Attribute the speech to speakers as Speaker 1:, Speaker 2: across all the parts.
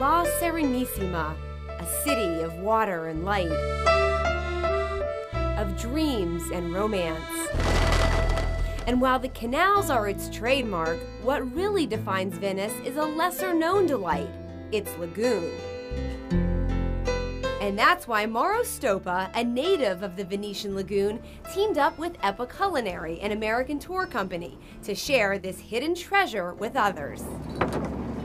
Speaker 1: La Serenissima, a city of water and light, of dreams and romance. And while the canals are its trademark, what really defines Venice is a lesser-known delight, its lagoon. And that's why Mauro Stoppa, a native of the Venetian lagoon, teamed up with Epa Culinary, an American tour company, to share this hidden treasure with others.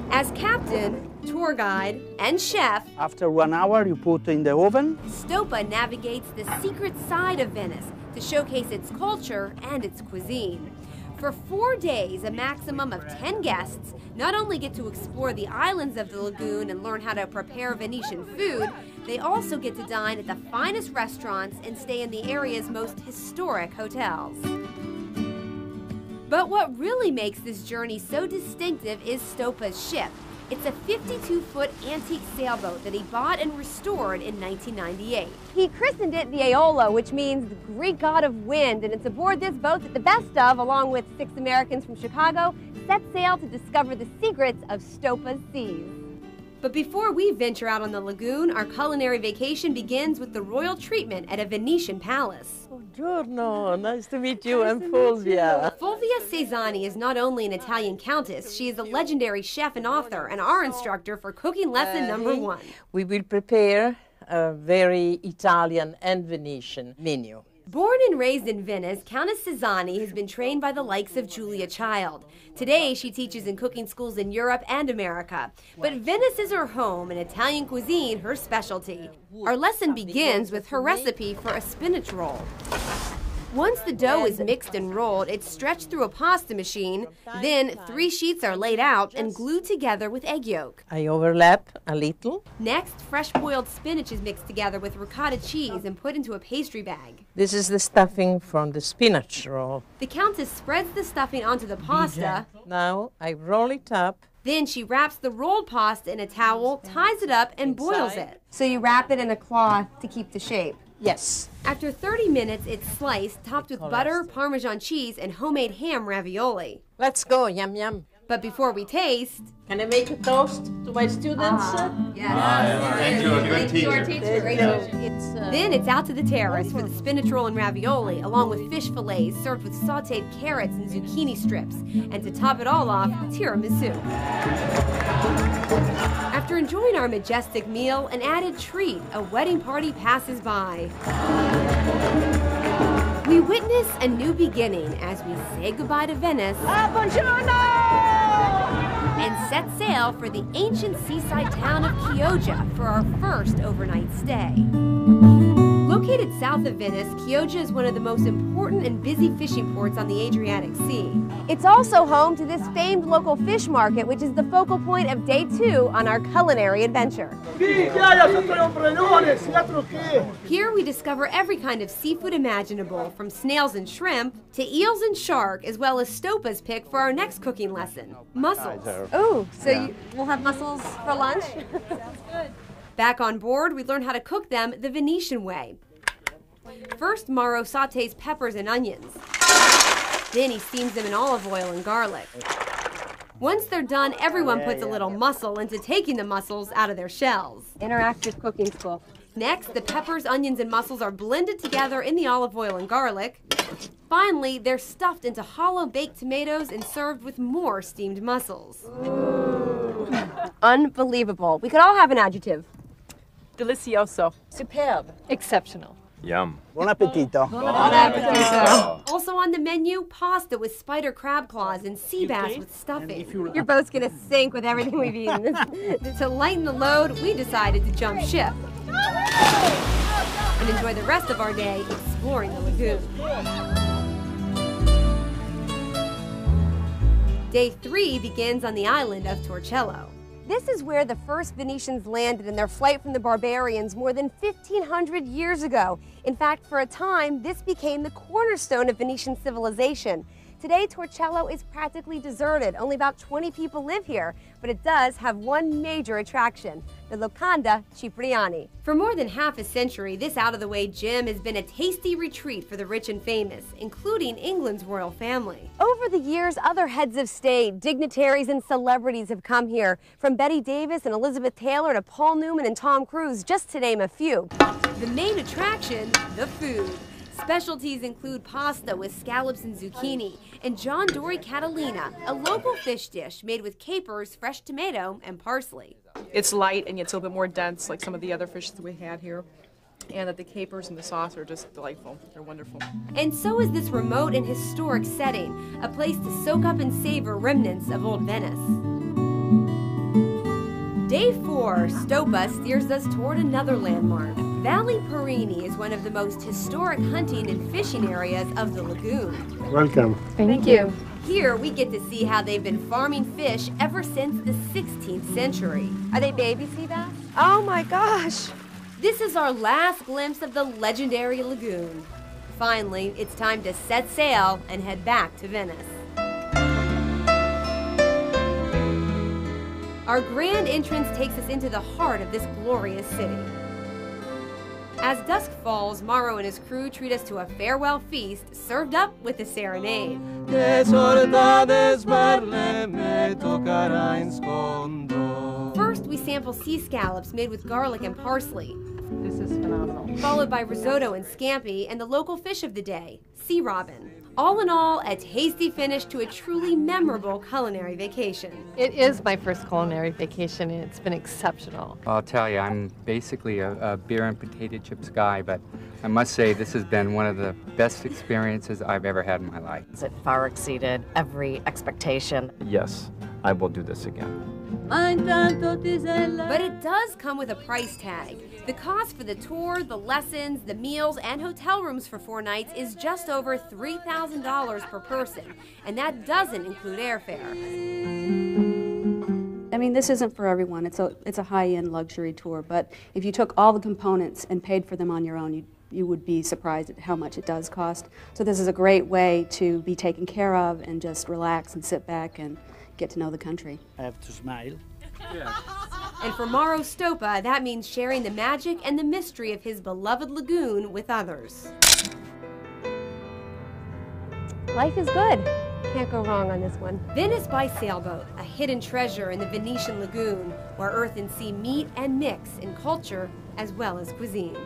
Speaker 1: As captain, tour guide, and chef,
Speaker 2: after 1 hour you put in the oven.
Speaker 1: Stoppa navigates the secret side of Venice to showcase its culture and its cuisine. For 4 days, a maximum of 10 guests not only get to explore the islands of the lagoon and learn how to prepare Venetian food, they also get to dine at the finest restaurants and stay in the area's most historic hotels. But what really makes this journey so distinctive is Stoppa's ship. It's a 52-foot antique sailboat that he bought and restored in 1998. He christened it the Aeolo, which means the Greek god of wind, and it's aboard this boat that the best of, along with 6 Americans from Chicago, set sail to discover the secrets of Stoppa's seas. But before we venture out on the lagoon, our culinary vacation begins with the royal treatment at a Venetian palace.
Speaker 3: Buongiorno, nice to meet you. I'm Fulvia.
Speaker 1: Fulvia Cesani is not only an Italian countess, she is a legendary chef and author and our instructor for cooking lesson number 1.
Speaker 3: We will prepare a very Italian and Venetian menu.
Speaker 1: Born and raised in Venice, Countess Cesani has been trained by the likes of Julia Child. Today, she teaches in cooking schools in Europe and America. But Venice is her home and Italian cuisine her specialty. Our lesson begins with her recipe for a spinach roll. Once the dough is mixed and rolled, it's stretched through a pasta machine. Then 3 sheets are laid out and glued together with egg yolk.
Speaker 3: I overlap a little.
Speaker 1: Next, fresh boiled spinach is mixed together with ricotta cheese and put into a pastry bag.
Speaker 3: This is the stuffing from the spinach roll.
Speaker 1: The Countess spreads the stuffing onto the pasta.
Speaker 3: Now I roll it up.
Speaker 1: Then she wraps the rolled pasta in a towel, ties it up, and boils it. So you wrap it in a cloth to keep the shape?
Speaker 3: Yes.
Speaker 1: After 30 minutes, it's sliced, topped with butter, Parmesan cheese, and homemade ham ravioli.
Speaker 3: Let's go, yum yum.
Speaker 1: But before we taste...
Speaker 3: Can I make a toast to my students?
Speaker 1: Yes.
Speaker 4: Thank you, a good teacher.
Speaker 1: Great teacher. Then it's out to the terrace for the spinach roll and ravioli, along with fish fillets served with sautéed carrots and zucchini strips. And to top it all off, tiramisu. After enjoying our majestic meal, an added treat, a wedding party passes by. We witness a new beginning as we say goodbye to Venice and set sail for the ancient seaside town of Chioggia for our first overnight stay. Located south of Venice, Chioggia is one of the most important and busy fishing ports on the Adriatic Sea. It's also home to this famed local fish market, which is the focal point of day 2 on our culinary adventure. Here we discover every kind of seafood imaginable, from snails and shrimp to eels and shark, as well as Stoppa's pick for our next cooking lesson, mussels. Oh, so we'll have mussels for lunch? Sounds good. Back on board, we learn how to cook them the Venetian way. First, Mauro sautés peppers and onions. Then he steams them in olive oil and garlic. Once they're done, everyone puts a little muscle into taking the mussels out of their shells. Interactive cooking school. Next, the peppers, onions, and mussels are blended together in the olive oil and garlic. Finally, they're stuffed into hollow baked tomatoes and served with more steamed mussels. Ooh. Unbelievable. We could all have an adjective.
Speaker 5: Delicioso.
Speaker 3: Superb.
Speaker 5: Exceptional.
Speaker 4: Yum.
Speaker 2: Buon appetito.
Speaker 1: Bon appetito. Also on the menu, pasta with spider crab claws and sea bass with stuffing. Your boat's gonna sink with everything we've eaten. To lighten the load, we decided to jump ship and enjoy the rest of our day exploring the lagoon. Day 3 begins on the island of Torcello. This is where the first Venetians landed in their flight from the barbarians more than 1,500 years ago. In fact, for a time, this became the cornerstone of Venetian civilization. Today, Torcello is practically deserted. Only about 20 people live here, but it does have one major attraction, the Locanda Cipriani. For more than half a century, this out-of-the-way gym has been a tasty retreat for the rich and famous, including England's royal family. Over the years, other heads of state, dignitaries, and celebrities have come here, from Betty Davis and Elizabeth Taylor to Paul Newman and Tom Cruise, just to name a few. The main attraction, the food. Specialties include pasta with scallops and zucchini, and John Dory Catalina, a local fish dish made with capers, fresh tomato, and parsley.
Speaker 5: It's light and yet it's a little bit more dense, like some of the other fish that we had here. And that the capers and the sauce are just delightful. They're wonderful.
Speaker 1: And so is this remote and historic setting, a place to soak up and savor remnants of old Venice. Day 4, Stopa steers us toward another landmark. Valley Perini is one of the most historic hunting and fishing areas of the lagoon.
Speaker 6: Welcome.
Speaker 1: Thank you. Here we get to see how they've been farming fish ever since the 16th century. Are they baby sea bass? Oh my gosh! This is our last glimpse of the legendary lagoon. Finally, it's time to set sail and head back to Venice. Our grand entrance takes us into the heart of this glorious city. As dusk falls, Mauro and his crew treat us to a farewell feast served up with a serenade. First, we sample sea scallops made with garlic and parsley.
Speaker 3: This is phenomenal.
Speaker 1: Followed by risotto and scampi and the local fish of the day, sea robin. All in all, a tasty finish to a truly memorable culinary vacation.
Speaker 7: It is my first culinary vacation, and it's been exceptional.
Speaker 8: I'll tell you, I'm basically a beer and potato chips guy, but I must say this has been one of the best experiences I've ever had in my life.
Speaker 9: It far exceeded every expectation.
Speaker 6: Yes, I will do this again.
Speaker 1: But it does come with a price tag. The cost for the tour, the lessons, the meals, and hotel rooms for 4 nights is just over $3,000 per person, and that doesn't include airfare.
Speaker 10: I mean, this isn't for everyone. It's a high-end luxury tour, but if you took all the components and paid for them on your own, you would be surprised at how much it does cost. So this is a great way to be taken care of and just relax and sit back and get to know the country.
Speaker 2: I have to smile.
Speaker 1: And for Mauro Stopa, that means sharing the magic and the mystery of his beloved lagoon with others. Life is good. Can't go wrong on this one. Venice by Sailboat, a hidden treasure in the Venetian lagoon, where earth and sea meet and mix in culture as well as cuisine.